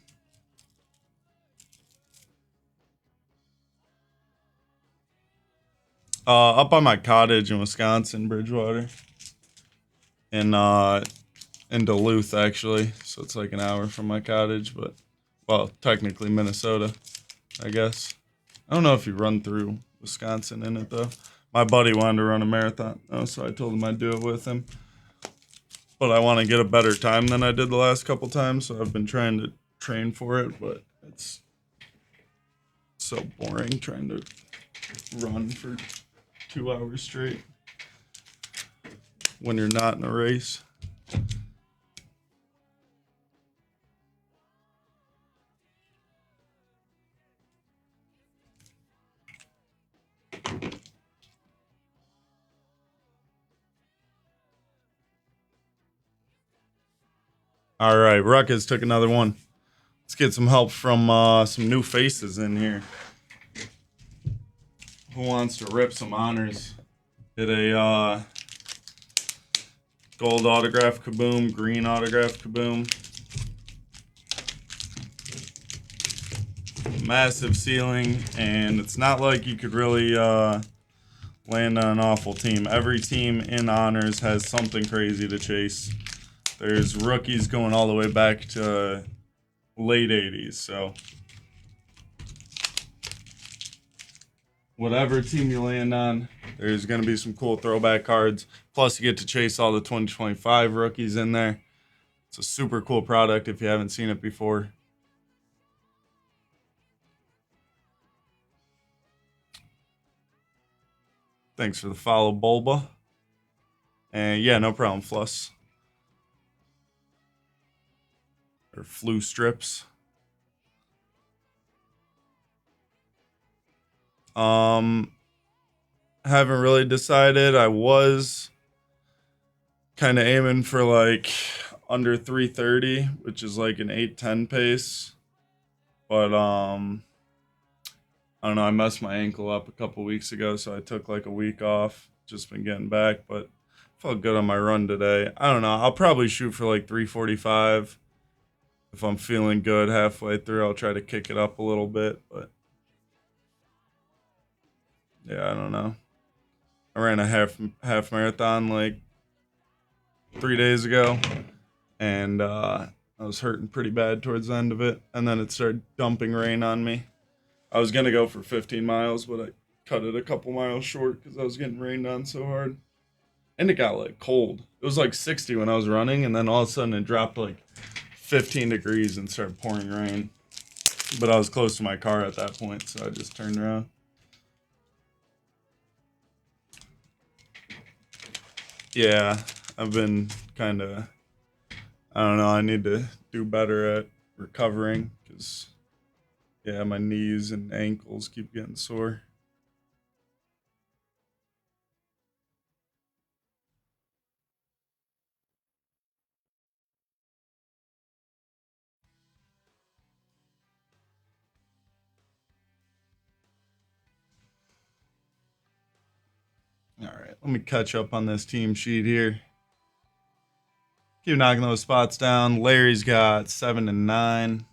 Up by my cottage in Wisconsin, Bridgewater. In Duluth, actually. So it's like an hour from my cottage, but well, technically Minnesota, I guess. I don't know if you run through Wisconsin in it though. My buddy wanted to run a marathon, so I told him I'd do it with him. But I want to get a better time than I did the last couple times, so I've been trying to train for it, but it's so boring trying to run for 2 hours straight when you're not in a race. All right, Ruckus took another one. Let's get some help from some new faces in here. Who wants to rip some honors? Hit a gold autograph kaboom, green autograph kaboom. Massive ceiling, and it's not like you could really land on an awful team. Every team in honors has something crazy to chase. There's rookies going all the way back to late 80s. So whatever team you land on, there's going to be some cool throwback cards. Plus, you get to chase all the 2025 rookies in there. It's a super cool product if you haven't seen it before. Thanks for the follow, Bulba. And yeah, no problem, Fluss. Or Flu Strips. Haven't really decided. I was kind of aiming for like under 330, which is like an 8:10 pace. But I don't know, I messed my ankle up a couple weeks ago, so I took like a week off. Just been getting back, but felt good on my run today. I don't know. I'll probably shoot for like 345. If I'm feeling good halfway through, I'll try to kick it up a little bit, but yeah, I don't know. I ran a half marathon like 3 days ago, and I was hurting pretty bad towards the end of it, and then it started dumping rain on me. I was gonna go for 15 miles, but I cut it a couple miles short because I was getting rained on so hard, and it got like cold. It was like 60 when I was running, and then all of a sudden it dropped like 15 degrees and started pouring rain. But I was close to my car at that point, so I just turned around. Yeah, I've been kind of, I don't know, I need to do better at recovering because, yeah, my knees and ankles keep getting sore. All right, let me catch up on this team sheet here. Keep knocking those spots down. Larry's got 7 and 9.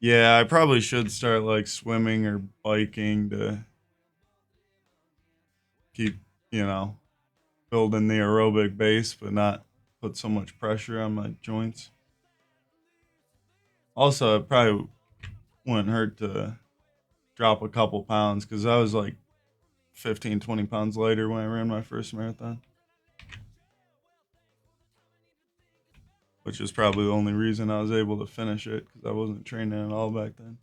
Yeah, I probably should start like swimming or biking to keep, you know, building the aerobic base, but not put so much pressure on my joints. Also, it probably wouldn't hurt to drop a couple pounds because I was like 15, 20 pounds lighter when I ran my first marathon, which is probably the only reason I was able to finish it because I wasn't training at all back then.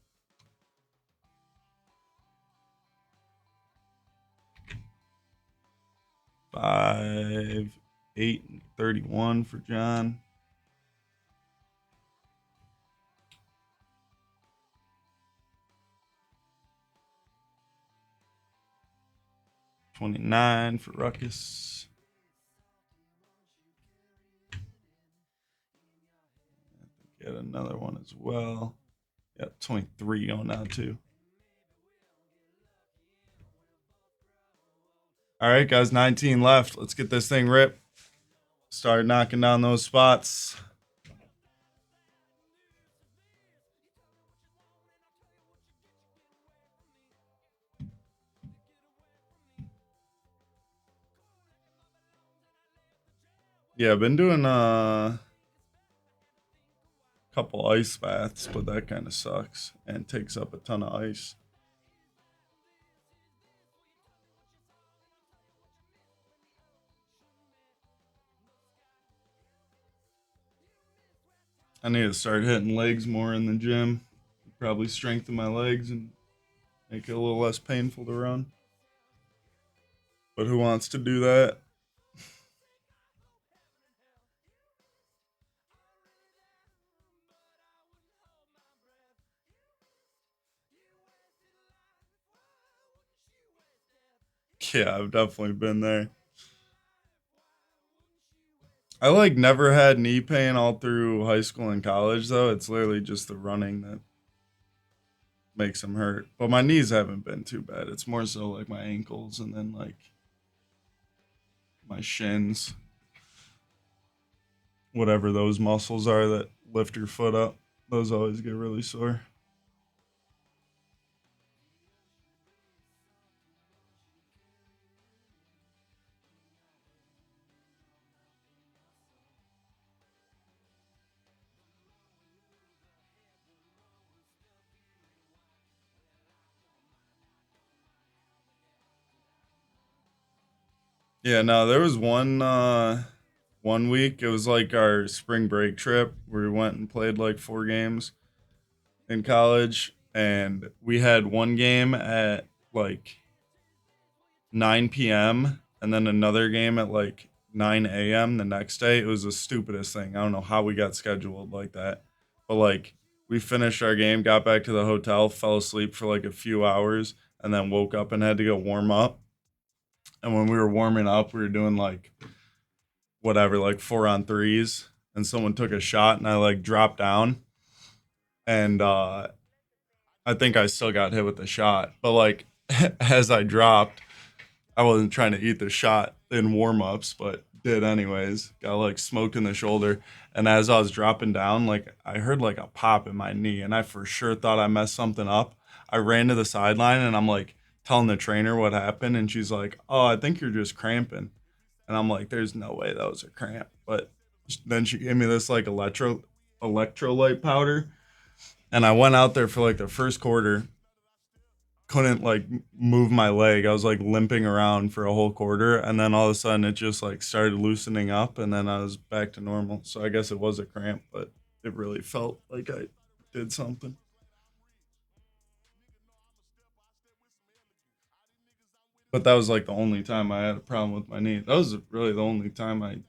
5, 8, and 31 for John. 29 for Ruckus. Get another one as well. Yeah, 23 on now too. All right, guys, 19 left. Let's get this thing ripped. Start knocking down those spots. Yeah, I've been doing a couple ice baths, but that kind of sucks and takes up a ton of ice. I need to start hitting legs more in the gym. Probably strengthen my legs and make it a little less painful to run. But who wants to do that? Yeah, I've definitely been there. I like never had knee pain all through high school and college though. It's literally just the running that makes them hurt. But my knees haven't been too bad. It's more so like my ankles and then like my shins, whatever those muscles are that lift your foot up. Those always get really sore. Yeah, no, there was one week. It was like our spring break trip where we went and played like 4 games in college, and we had one game at like 9 p.m. and then another game at like 9 a.m. the next day. It was the stupidest thing. I don't know how we got scheduled like that. But like we finished our game, got back to the hotel, fell asleep for like a few hours, and then woke up and had to go warm up. And when we were warming up, we were doing like whatever, like 4 on 3s. And someone took a shot and I like dropped down. And I think I still got hit with the shot. But like as I dropped, I wasn't trying to eat the shot in warm ups, but did anyways. Got like smoked in the shoulder. And as I was dropping down, like I heard like a pop in my knee, and I for sure thought I messed something up. I ran to the sideline and I'm like telling the trainer what happened, and she's like, "Oh, I think you're just cramping." And I'm like, "There's no way that was a cramp." But then she gave me this like electrolyte powder, and I went out there for like the first quarter, couldn't like move my leg. I was like limping around for a whole quarter, and then all of a sudden it just like started loosening up, and then I was back to normal. So I guess it was a cramp, but it really felt like I did something. But that was like the only time I had a problem with my knee. That was really the only time I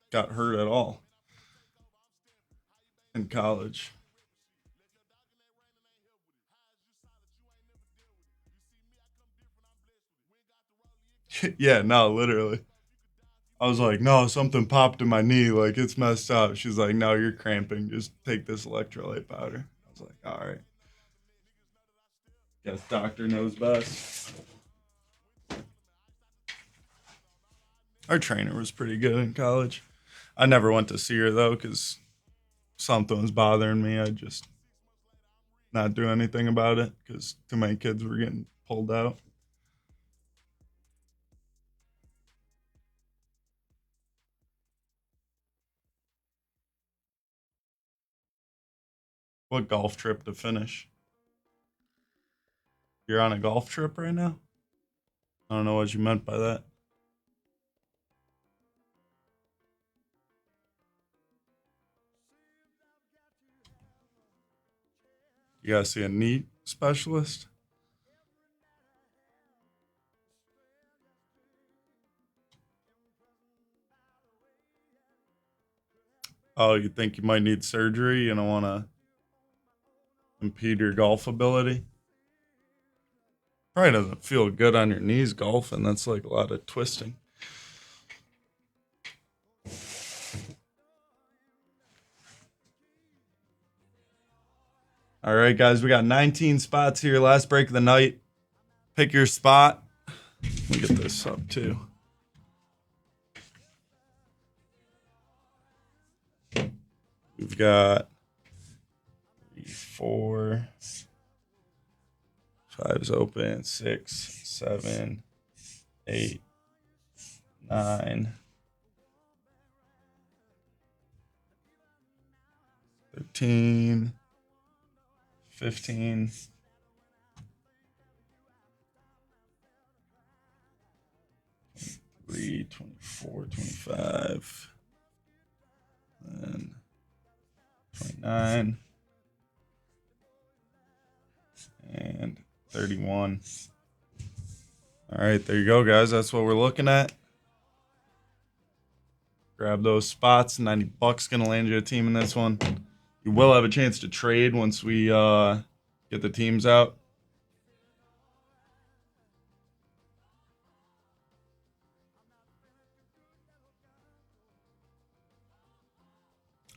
got hurt at all in college. Yeah, no, literally. I was like, no, something popped in my knee, like it's messed up. She's like, no, you're cramping. Just take this electrolyte powder. I was like, all right. Guess doctor knows best. Our trainer was pretty good in college. I never went to see her though, because something was bothering me. I just not do anything about it because too many kids were getting pulled out. What golf trip to finish? You're on a golf trip right now? I don't know what you meant by that. You gotta see a knee specialist? Oh, you think you might need surgery? You don't want to impede your golf ability? Probably doesn't feel good on your knees golfing. That's like a lot of twisting. All right, guys, we got 19 spots here. Last break of the night. Pick your spot. Let me get this up too. We've got 4, 5's open, 6, 7, 8, 9, 13, 15, 23, 24, 25, and 29, and 31. All right, there you go, guys. That's what we're looking at. Grab those spots. $90 gonna land you a team in this one. You will have a chance to trade once we get the teams out.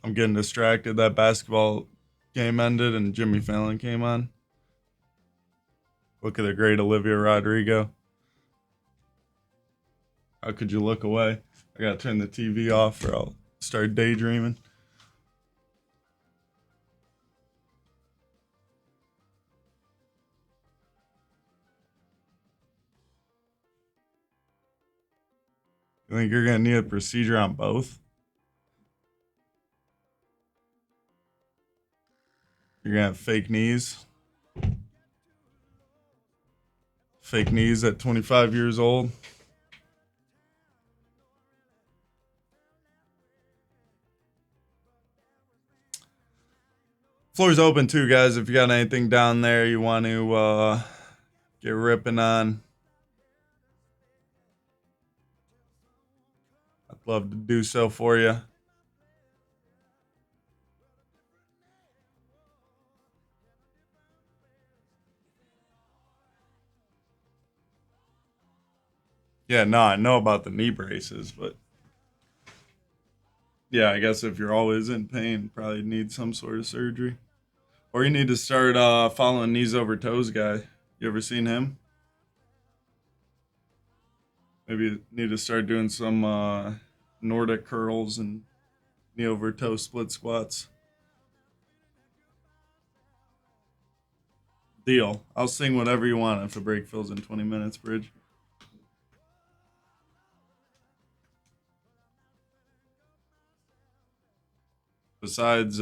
I'm getting distracted. That basketball game ended and Jimmy Fallon came on. Look at the great Olivia Rodrigo. How could you look away? I gotta turn the TV off or I'll start daydreaming. You think you're gonna need a procedure on both? You're gonna have fake knees? Fake knees at 25 years old? Floor's open too, guys. If you got anything down there you want to get ripping on, I'd love to do so for you. Yeah, no, I know about the knee braces, but yeah, I guess if you're always in pain, probably need some sort of surgery. Or you need to start following Knees Over Toes guy. You ever seen him? Maybe you need to start doing some Nordic curls and knee over toe split squats. Deal. I'll sing whatever you want if the break fills in 20 minutes, Bridge. Besides,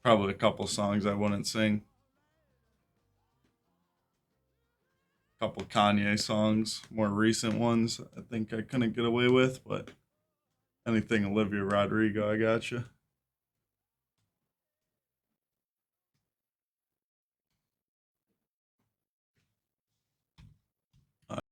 probably a couple songs I wouldn't sing. A couple Kanye songs, more recent ones, I think I couldn't get away with, but anything Olivia Rodrigo, I got you.